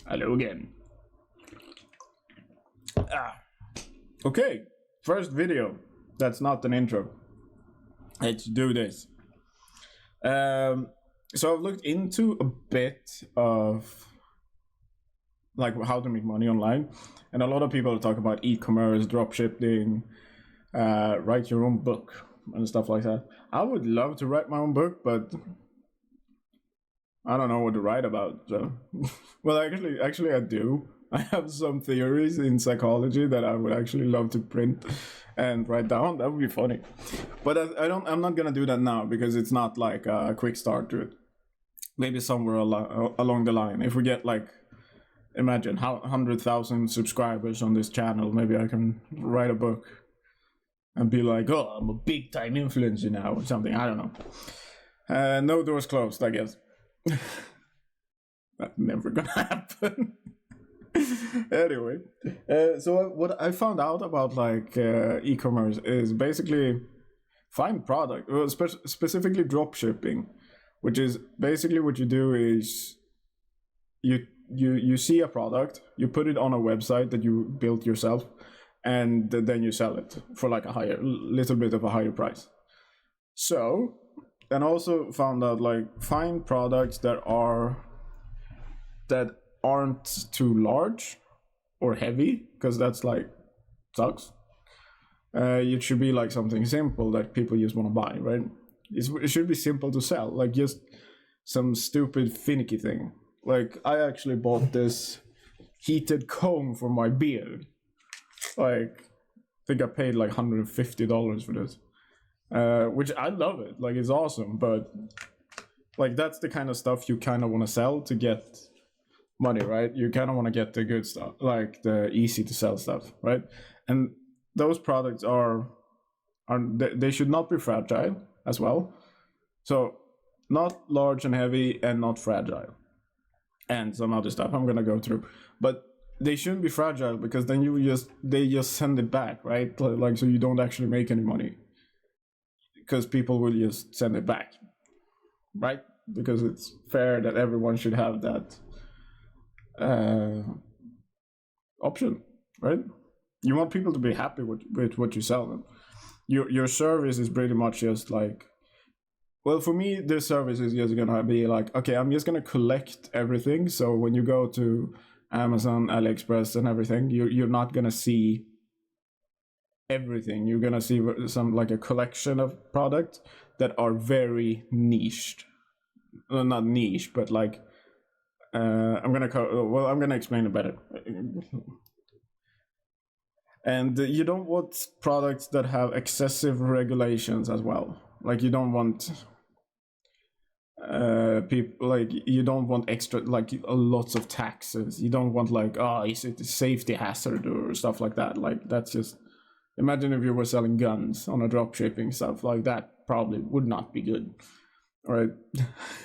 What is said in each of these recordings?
Hello again. Okay, first video. That's not an intro. Let's do this. So I've looked into a bit of like how to make money online, and a lot of people talk about e-commerce, dropshipping, write your own book and stuff like that. I would love to write my own book, but I don't know what to write about. So, well, actually, I do. I have some theories in psychology that I would actually love to print and write down. That would be funny, but I'm not gonna do that now because it's not like a quick start to it. Maybe somewhere along the line, if we get like, imagine how 100,000 subscribers on this channel, maybe I can write a book and be like, oh, I'm a big time influencer now or something. I don't know. No doors closed, I guess. That's never gonna happen. Anyway, so what I found out about like e-commerce is basically find product, well, specifically drop shipping, which is basically what you do is you see a product, you put it on a website that you built yourself, and then you sell it for like a little bit of a higher price. So, and also found out like find products that aren't too large or heavy, because that's like sucks. It should be like something simple that people just want to buy, right? It should be simple to sell, like just some stupid finicky thing. Like I actually bought this heated comb for my beard. Like I think I paid like $150 for this, which I love it. Like it's awesome, but like that's the kind of stuff you kind of want to sell to get money, right? You kind of want to get the good stuff, like the easy to sell stuff, right? And those products they should not be fragile as well. So not large and heavy and not fragile, and some other stuff I'm gonna go through, but they shouldn't be fragile because then they just send it back, right? Like so you don't actually make any money because people will just send it back, right? Because it's fair that everyone should have that option, right? You want people to be happy with what you sell them. Your service is pretty much just like, well, for me, this service is just gonna be like, okay, I'm just gonna collect everything. So when you go to Amazon, AliExpress, and everything, you're not gonna see everything. You're gonna see some like a collection of products that are very niched. Well, not niche, but like I'm gonna explain it better. And you don't want products that have excessive regulations as well. Like you don't want people, like you don't want extra, like lots of taxes. You don't want like, oh, is it a safety hazard or stuff like that. Like that's just, imagine if you were selling guns on a drop shipping stuff like that. Probably would not be good. All right.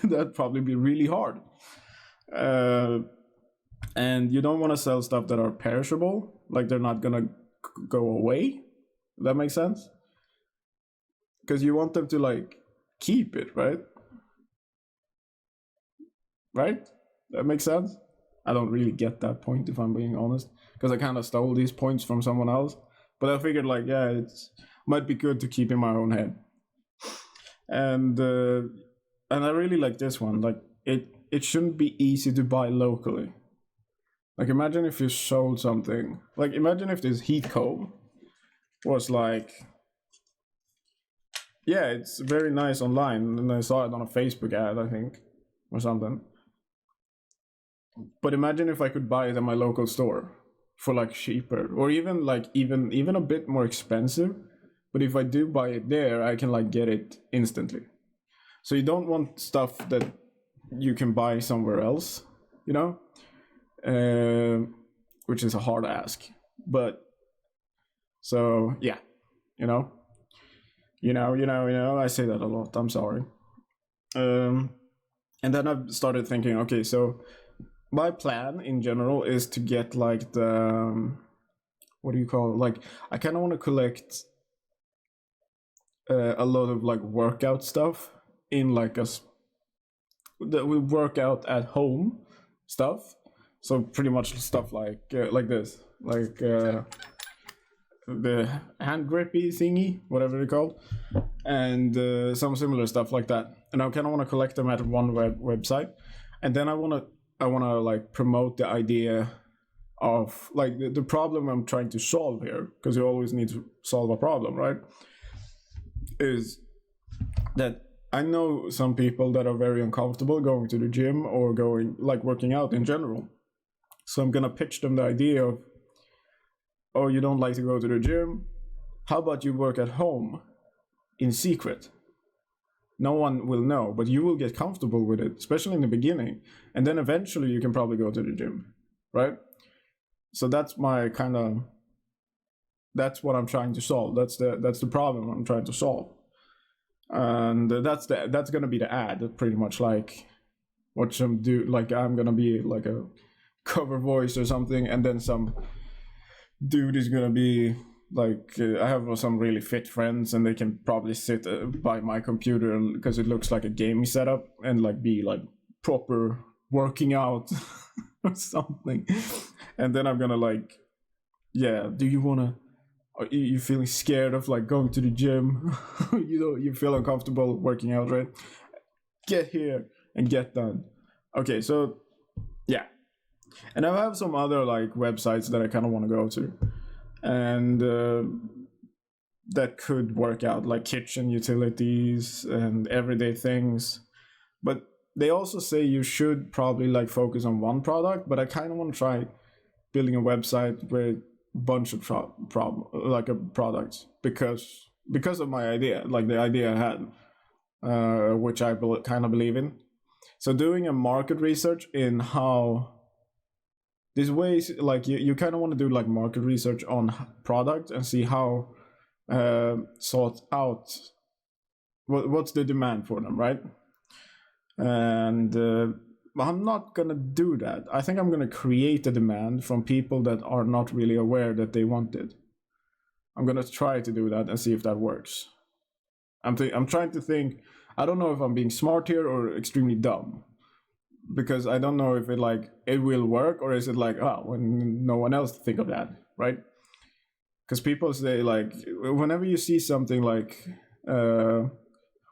That'd probably be really hard. And you don't want to sell stuff that are perishable, like they're not gonna go away. That makes sense, because you want them to like keep it, right? That makes sense. I don't really get that point, if I'm being honest, because I kind of stole these points from someone else, but I figured like, yeah, it's might be good to keep in my own head. And I really like this one. Like it shouldn't be easy to buy locally. Like imagine if you sold something, like imagine if this heat comb was like, yeah, it's very nice online, and I saw it on a Facebook ad, I think, or something. But imagine if I could buy it at my local store for like cheaper, or even like even a bit more expensive. But if I do buy it there, I can like get it instantly. So you don't want stuff that you can buy somewhere else, you know? Which is a hard ask, but so yeah, you know, I say that a lot. I'm sorry. And then I started thinking, okay, so my plan in general is to get like the what do you call it? Like I kind of want to collect a lot of like workout stuff in like that will work out at home stuff. So pretty much stuff like this, like the hand grippy thingy, whatever they're called, and some similar stuff like that. And I kind of want to collect them at one website, and then I want to like promote the idea of like the problem I'm trying to solve here, because you always need to solve a problem, right? Is that I know some people that are very uncomfortable going to the gym or going like working out in general. So I'm gonna pitch them the idea of, oh, you don't like to go to the gym? How about you work at home in secret? No one will know, but you will get comfortable with it, especially in the beginning. And then eventually you can probably go to the gym, right? So that's my kind of, that's what I'm trying to solve. That's the problem I'm trying to solve. And that's gonna be the ad, pretty much, like what some do, like I'm gonna be like a cover voice or something, and then some dude is gonna be like I have some really fit friends, and they can probably sit by my computer because it looks like a gaming setup, and like be like proper working out or something. And then I'm gonna like, yeah, do you wanna, are you feeling scared of like going to the gym? You feel uncomfortable working out, right? Get here and get done. Okay, so yeah. And I have some other like websites that I kind of want to go to, and that could work out, like kitchen utilities and everyday things. But they also say you should probably like focus on one product, but I kind of want to try building a website with a bunch of products, because of my idea, like the idea I had, which I kind of believe in. So doing a market research in how these ways, like you kind of want to do like market research on product and see how sort out what's the demand for them, right? And I'm not gonna do that. I think I'm gonna create a demand from people that are not really aware that they want it. I'm gonna try to do that and see if that works. I'm trying to think. I don't know if I'm being smart here or extremely dumb, because I don't know if it will work, or is it like, oh, when no one else think of that, right? Because people say like, whenever you see something like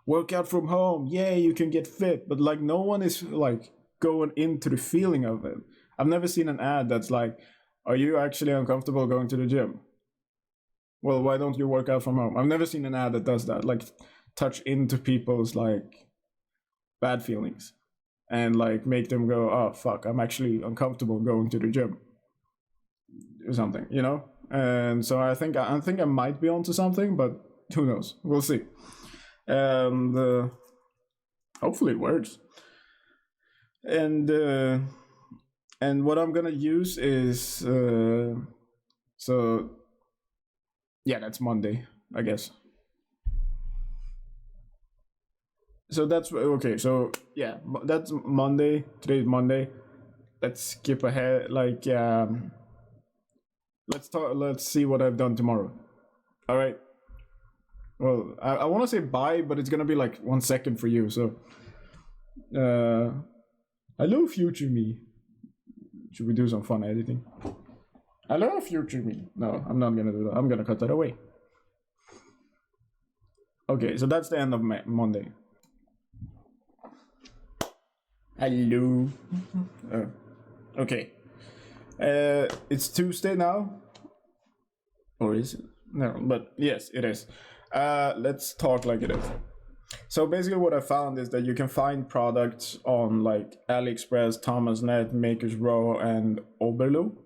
work out from home, yeah, you can get fit, but like no one is like going into the feeling of it. I've never seen an ad that's like, are you actually uncomfortable going to the gym? Well, why don't you work out from home? I've never seen an ad that does that, like touch into people's like bad feelings and like make them go, oh fuck, I'm actually uncomfortable going to the gym or something, you know? And so I think I might be onto something, but who knows? We'll see. And hopefully it works. And what I'm gonna use is so yeah, that's Monday, I guess. So that's okay. So yeah, that's Monday. Today's Monday. Let's skip ahead. Like let's talk. Let's see what I've done tomorrow. All right. Well, I want to say bye, but it's gonna be like 1 second for you. So, hello, future me. Should we do some fun editing? Hello, future me. No, I'm not gonna do that. I'm gonna cut that away. Okay, so that's the end of Monday. Hello. Okay. It's Tuesday now. Or is it? No, but yes, it is. Let's talk like it is. So basically what I found is that you can find products on like AliExpress, Thomasnet, Makers Row, and Oberlo.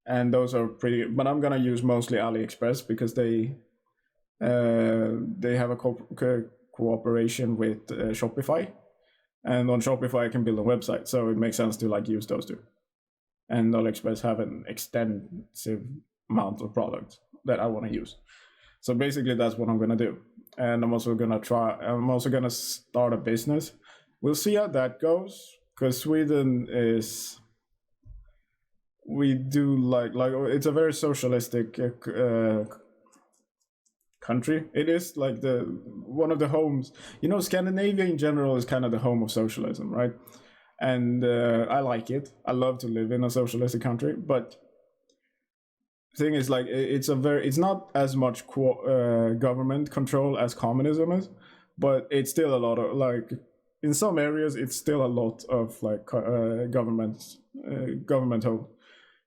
And those are pretty, but I'm gonna use mostly AliExpress because they have a cooperation with Shopify. And on Shopify I can build a website, so it makes sense to like use those two. And AliExpress have an extensive amount of products that I want to use. So basically that's what I'm gonna do. And I'm also gonna start a business. We'll see how that goes, because Sweden is, we do like it's a very socialistic country. It is like one of the homes, you know, Scandinavia in general is kind of the home of socialism, right? and I like it. I love to live in a socialistic country, but thing is, like, it's not as much government control as communism is, but it's still a lot of, like, in some areas it's still a lot of like governmental.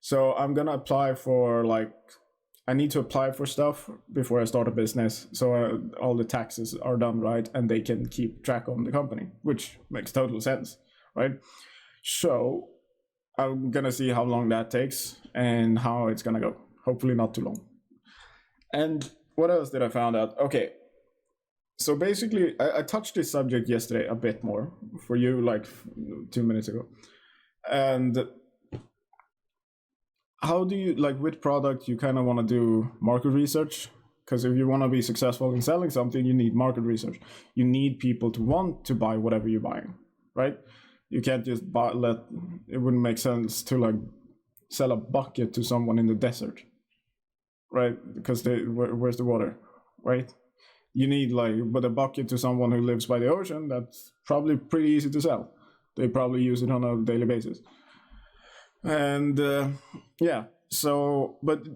So I'm gonna apply for, like, I need to apply for stuff before I start a business, so all the taxes are done right and they can keep track on the company, which makes total sense, right? So I'm gonna see how long that takes and how it's gonna go. Hopefully not too long. And what else did I find out? Okay, so basically I touched this subject yesterday a bit more for you, like 2 minutes ago. And how do you, like, with product, you kind of want to do market research, because if you want to be successful in selling something, you need market research. You need people to want to buy whatever you're buying, right? You can't just it wouldn't make sense to, like, sell a bucket to someone in the desert, right? Because where's the water, right? You need, like, but a bucket to someone who lives by the ocean, that's probably pretty easy to sell. They probably use it on a daily basis. And yeah, so, but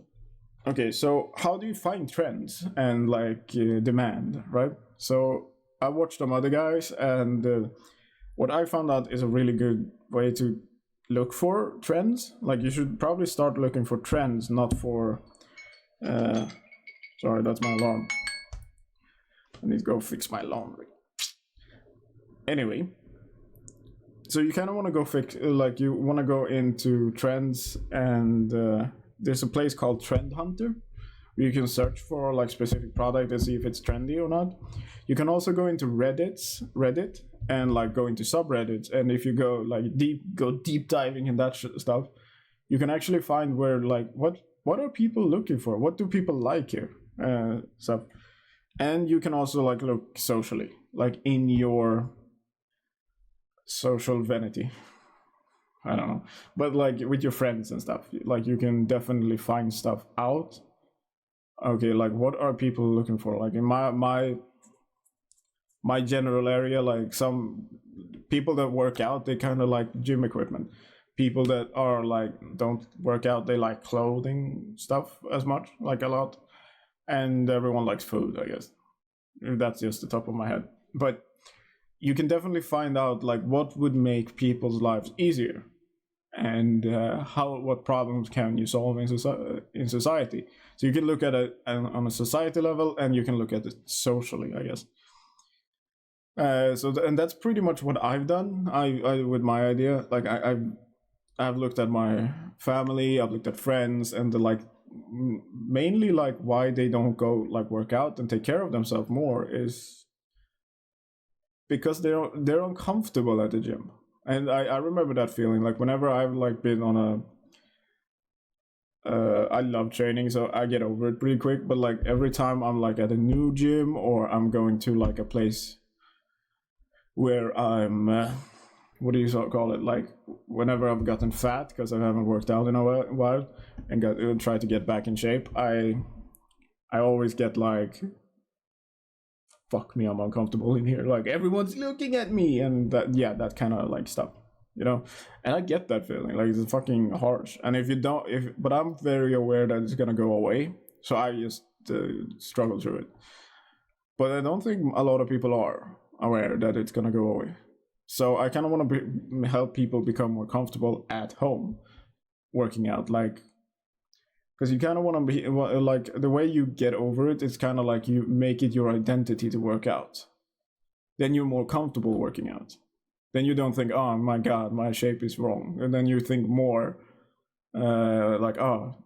okay, so how do you find trends and, like, demand, right? So I watched some other guys, and what I found out is a really good way to look for trends. Like, you should probably start looking for trends, not for sorry, that's my alarm. I need to go fix my laundry. Anyway, so you kind of want to go like, you want to go into trends, and there's a place called Trend Hunter where you can search for, like, specific product and see if it's trendy or not. You can also go into Reddit, and, like, go into subreddits, and if you go, like, deep diving in that stuff, you can actually find where, like, what are people looking for, what do people like here, stuff. And you can also, like, look socially, like, in your social vanity, I don't know, but, like, with your friends and stuff, like, you can definitely find stuff out. Okay, like, what are people looking for? Like, in my general area, like, some people that work out, they kind of like gym equipment. People that are, like, don't work out, they like clothing stuff as much, like, a lot. And everyone likes food, I guess. That's just the top of my head. But you can definitely find out, like, what would make people's lives easier, and what problems can you solve in society. So you can look at it on a society level, and you can look at it socially, I guess. And that's pretty much what I've done. I with my idea, like, I've looked at my family, I've looked at friends, and like, mainly, like, why they don't go, like, work out and take care of themselves more is because they're uncomfortable at the gym. And I remember that feeling, like, whenever I've, like, been on I love training, so I get over it pretty quick, but, like, every time I'm, like, at a new gym, or I'm going to, like, a place where I'm what do you call it, like, whenever I've gotten fat because I haven't worked out in a while and try to get back in shape, I always get, like, fuck me, I'm uncomfortable in here, like, everyone's looking at me, and that kind of, like, stuff, and I get that feeling, like, it's fucking harsh. And but I'm very aware that it's gonna go away, so I just struggle through it. But I don't think a lot of people are aware that it's gonna go away. So I kind of want to help people become more comfortable at home working out, like, because you kind of want to be, like, the way you get over it is kind of like you make it your identity to work out. Then you're more comfortable working out. Then you don't think, oh my god, my shape is wrong. And then you think more like, oh,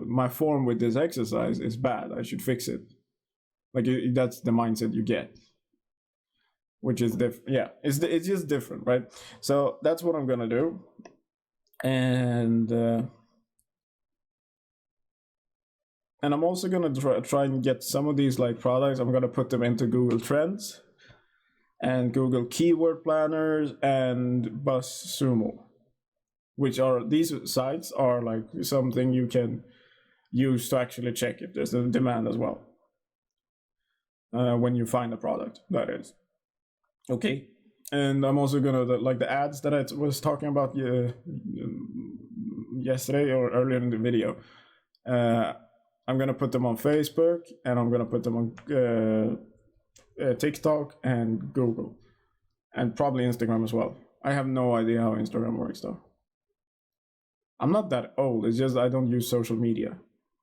my form with this exercise is bad, I should fix it. Like, that's the mindset you get, which is different. Yeah, it's just different, right? So that's what I'm gonna do. And I'm also gonna try and get some of these, like, products, I'm gonna put them into Google Trends and Google Keyword Planners and BuzzSumo, which are, these sites are, like, something you can use to actually check if there's a demand as well. When you find a product, that is. Okay, And I'm also gonna like the ads that I was talking about yesterday or earlier in the video. I'm gonna put them on Facebook, and I'm gonna put them on TikTok and Google, and probably Instagram as well. I have no idea how Instagram works though. I'm not that old. It's just I don't use social media.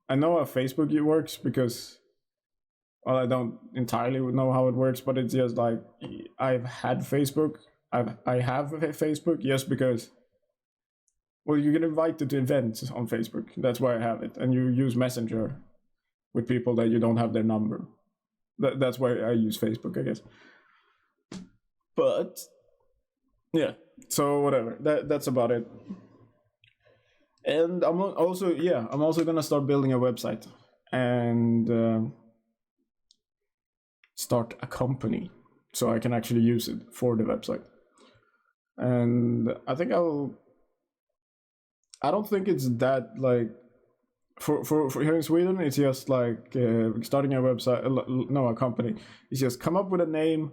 I know how Facebook works because, well, I don't entirely know how it works, but it's just like I've had Facebook. I have Facebook just because. Well, you get invited to events on Facebook. That's why I have it, and you use Messenger with people that you don't have their number. That's why I use Facebook, I guess. But yeah, so whatever. That's about it. And I'm also gonna start building a website and start a company so I can actually use it for the website. And I think I don't think it's that like for here in Sweden. It's just like starting a website, no, a company. It's just come up with a name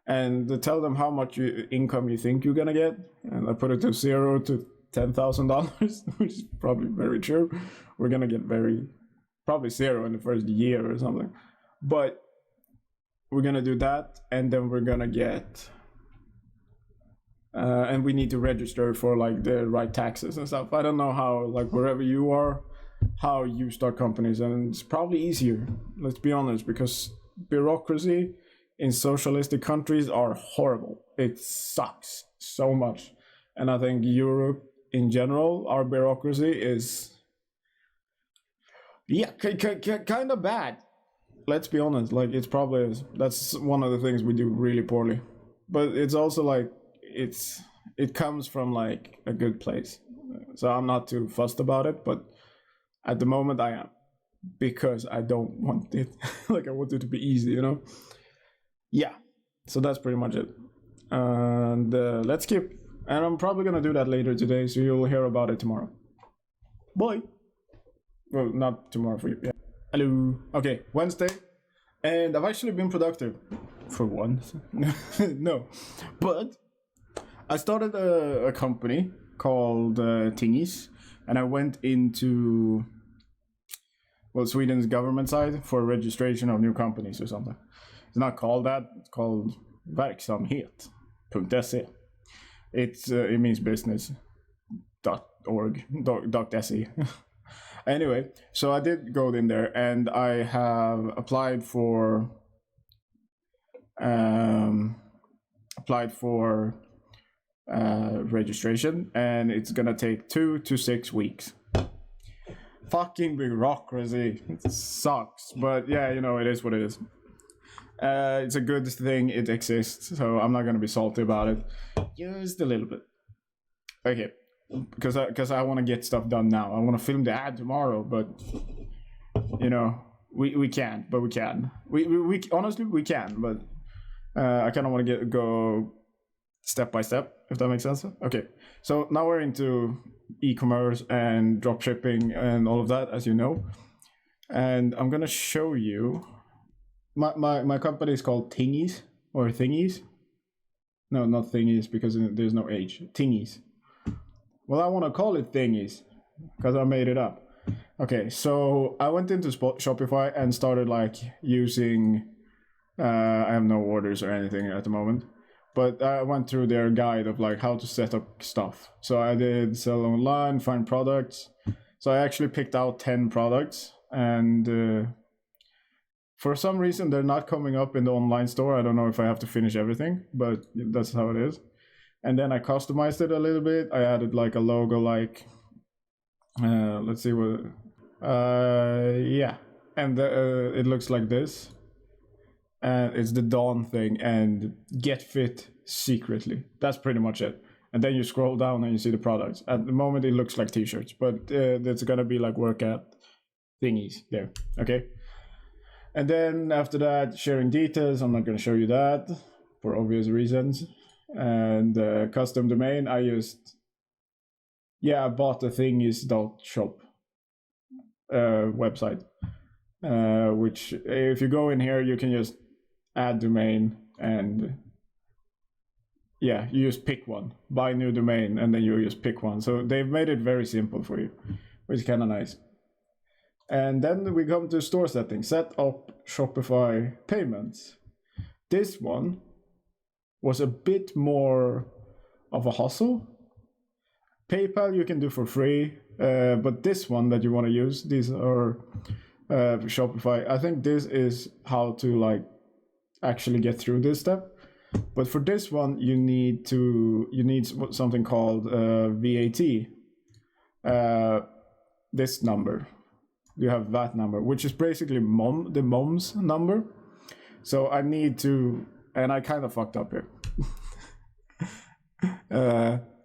and tell them how much income you think you're gonna get, and I put it to $0 to $10,000, which is probably very true. We're gonna get probably $0 in the first year or something, but we're gonna do that, and then we're gonna get. And we need to register for like the right taxes and stuff. I don't know how, like wherever you are, how you start companies, and it's probably easier. Let's be honest, because bureaucracy in socialistic countries are horrible. It sucks so much, and I think Europe in general, our bureaucracy is, kind of bad. Let's be honest. Like it's probably that's one of the things we do really poorly, but it's also like. It comes from like a good place, so I'm not too fussed about it, but at the moment I am, because I don't want it. Like I want it to be easy, yeah. So that's pretty much it, and let's skip, and I'm probably gonna do that later today, so you'll hear about it tomorrow. Bye. Well, not tomorrow for you. Yeah. Hello. Okay, Wednesday, and I've actually been productive for once. No, but I started a company called Tingies, and I went into, well, Sweden's government side for registration of new companies or something. It's not called that. It's called verksamhet.se. It means business.org.se. Anyway, so I did go in there, and I have applied for registration, and it's gonna take 2 to 6 weeks. Fucking bureaucracy. It sucks, but yeah, it is what it is. It's a good thing it exists, so I'm not gonna be salty about it. Just a little bit. Okay, because I want to get stuff done now. I want to film the ad tomorrow, but we can't, but we can. We honestly we can, but I kind of want to go step by step, if that makes sense. Okay, so now we're into e-commerce and dropshipping and all of that, as you know. And I'm gonna show you my company is called Tingies or Thingies. No, not Thingies, because there's no H. Tingies. Well, I want to call it Thingies because I made it up. Okay, so I went into Shopify and started like using. I have no orders or anything at the moment, but I went through their guide of like how to set up stuff. So I did sell online, find products. So I actually picked out 10 products, and for some reason they're not coming up in the online store. I don't know if I have to finish everything, but that's how it is. And then I customized it a little bit. I added like a logo, like let's see what. Yeah, and it looks like this. And it's the Dawn thing and get fit secretly. That's pretty much it. And then you scroll down and you see the products. At the moment it looks like t-shirts, but it's gonna be like workout thingies there. Okay. And then after that, sharing details. I'm not gonna show you that for obvious reasons. And custom domain, I bought the thingies.shop website. Which if you go in here, you can just add domain, and yeah, you just pick one, buy new domain, and then you just pick one. So they've made it very simple for you, which is kind of nice. And then we come to store settings, set up Shopify payments. This one was a bit more of a hustle. PayPal you can do for free, but this one that you want to use, these are Shopify. I think this is how to like actually get through this step. But for this one, you need something called VAT. This number, you have VAT number, which is basically the mom's number. So I need to, and I kind of fucked up here.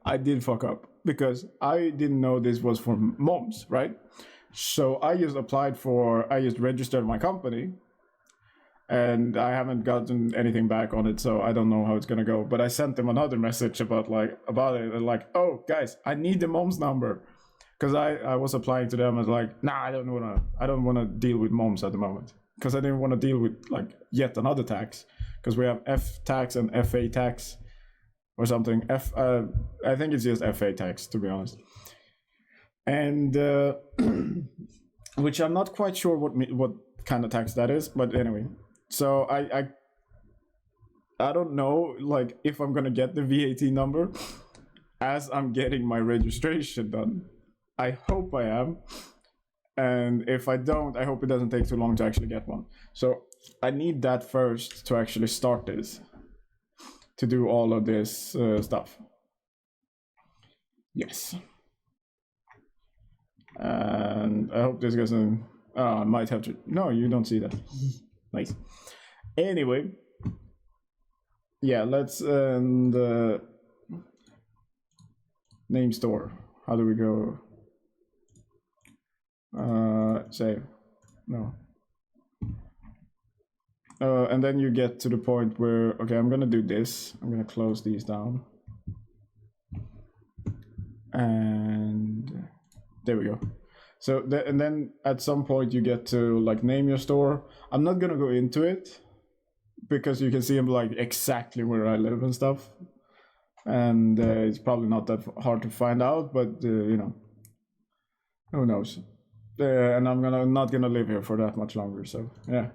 I did fuck up because I didn't know this was for moms, right? So I just registered my company, and I haven't gotten anything back on it, so I don't know how it's gonna go. But I sent them another message about it, and like, oh guys, I need the mom's number, because I was applying to them as like, nah, I don't wanna deal with moms at the moment, because I didn't want to deal with like yet another tax, because we have F tax and FA tax or something. I think it's just FA tax, to be honest, and which I'm not quite sure what kind of tax that is, but anyway. So I don't know like if I'm gonna get the VAT number as I'm getting my registration done. I hope I am, and if I don't, I hope it doesn't take too long to actually get one. So I need that first to actually start this, to do all of this stuff. Yes. And I hope this doesn't. I might have to. No, you don't see that. Nice. Anyway, yeah, let's name store. How do we go? Save. No. And then you get to the point where, okay, I'm gonna do this. I'm gonna close these down. And there we go. So and then at some point you get to like name your store. I'm not gonna go into it because you can see like exactly where I live and stuff, and it's probably not that hard to find out. But you know, who knows? And I'm not gonna live here for that much longer. So yeah,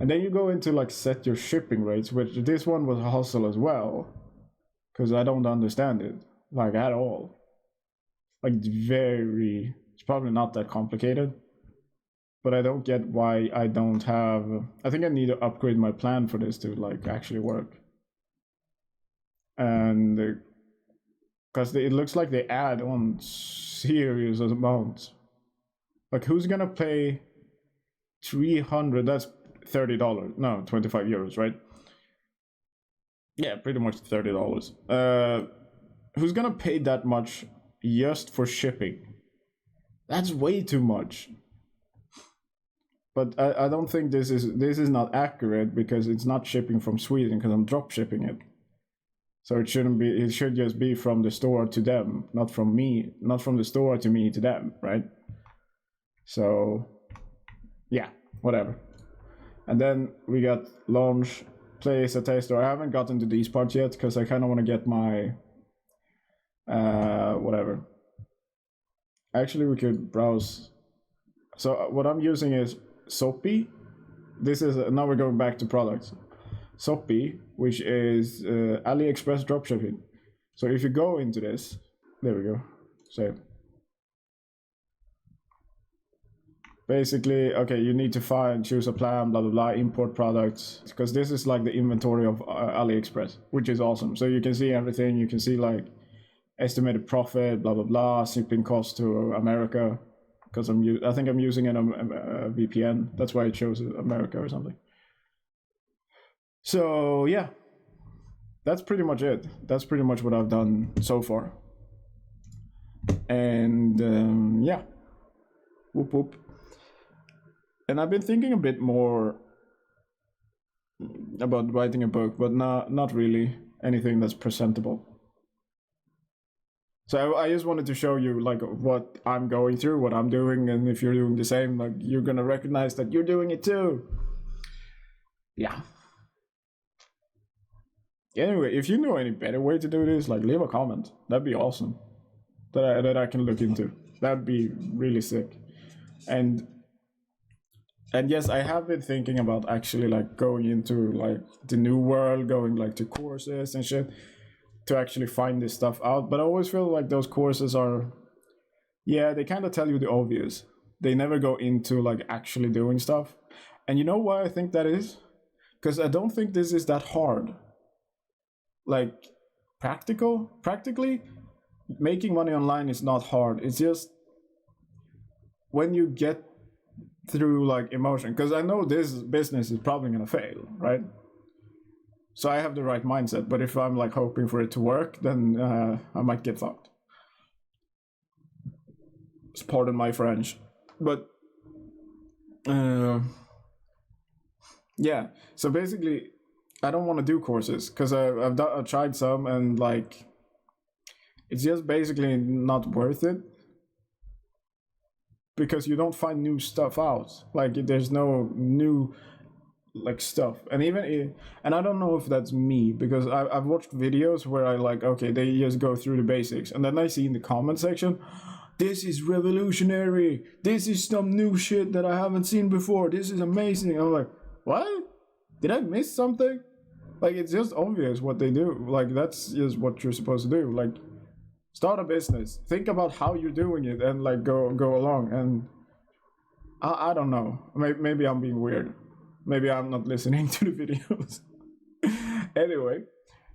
and then you go into like set your shipping rates, which this one was a hustle as well, because I don't understand it like at all. Like it's probably not that complicated, but I don't get why I don't have. I think I need to upgrade my plan for this to like actually work. And because it looks like they add on serious amounts. Like who's gonna pay 300? That's $30. No, 25 euros, right? Yeah, pretty much $30. Who's gonna pay that much just for shipping? That's way too much. But I don't think this is not accurate, because it's not shipping from Sweden, because I'm drop shipping it. So it shouldn't be. It should just be from the store to them, not from me, not from the store to me to them, right? So yeah, whatever. And then we got launch, place a test store. I haven't gotten to these parts yet because I kind of want to get my whatever. Actually, we could browse. So what I'm using is Soapy. This is now we're going back to products. Soapy, which is AliExpress dropshipping. So if you go into this, there we go. Save. Basically, okay, you need to choose a plan, blah blah blah, import products, because this is like the inventory of AliExpress, which is awesome. So you can see everything. You can see like estimated profit, blah blah blah, shipping cost to America, because I think I'm using a VPN. That's why it shows America or something. So yeah, that's pretty much it. That's pretty much what I've done so far. And yeah, whoop whoop. And I've been thinking a bit more about writing a book, but not really anything that's presentable. So I just wanted to show you like what I'm going through, what I'm doing, and if you're doing the same, like you're gonna recognize that you're doing it too. Yeah. Anyway, if you know any better way to do this, like leave a comment. That'd be awesome. That I can look into. That'd be really sick. And and yes, I have been thinking about actually like going into like the new world, going like to courses and shit to actually find this stuff out. But I always feel like those courses are, yeah, they kind of tell you the obvious. They never go into like actually doing stuff. And you know why I think that is? Because I don't think this is that hard. Like practically, making money online is not hard. It's just when you get through like emotion, because I know this business is probably gonna fail, right? So I have the right mindset. But if I'm like hoping for it to work, then I might get fucked. Pardon my French, but uh, yeah. So basically, I don't want to do courses because I've tried some and like it's just basically not worth it because you don't find new stuff out. Like there's no new like stuff, and and I don't know if that's me because I've watched videos where I like okay they just go through the basics and then I see in the comment section, this is revolutionary, this is some new shit that I haven't seen before, this is amazing. I'm like, what? Did I miss something? Like it's just obvious what they do. Like that's just what you're supposed to do. Like start a business, think about how you're doing it, and like go along. And I don't know. Maybe I'm being weird. Maybe I'm not listening to the videos. Anyway,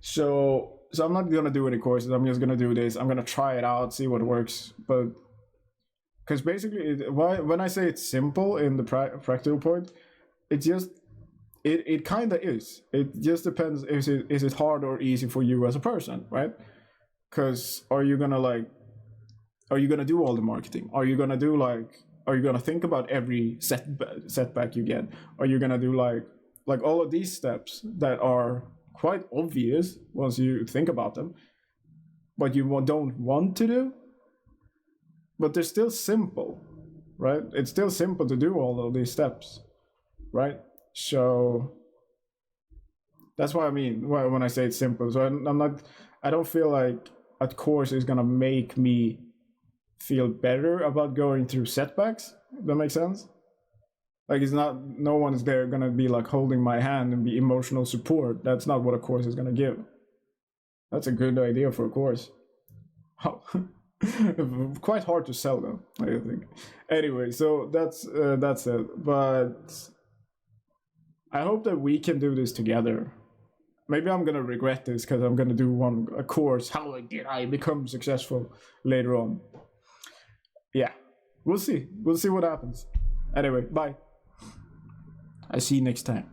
so I'm not gonna do any courses. I'm just gonna do this. I'm gonna try it out, see what works. But because basically, when I say it's simple in the practical point, it's just it kind of is. It just depends. Is it hard or easy for you as a person, right? Because are you gonna do all the marketing? Are you gonna do like? Are you gonna think about every setback you get? Are you gonna do like all of these steps that are quite obvious once you think about them, but you don't want to do? But they're still simple, right? It's still simple to do all of these steps, right? So that's what I mean when I say it's simple. So I'm not. I don't feel like a course is gonna make me feel better about going through setbacks. That makes sense. Like it's not. No one is there gonna be like holding my hand and be emotional support. That's not what a course is gonna give. That's a good idea for a course. How? Quite hard to sell though, I think. Anyway, so that's it. But I hope that we can do this together. Maybe I'm gonna regret this because I'm gonna do a course. How did I become successful later on? Yeah, we'll see. We'll see what happens. Anyway, bye. I see you next time.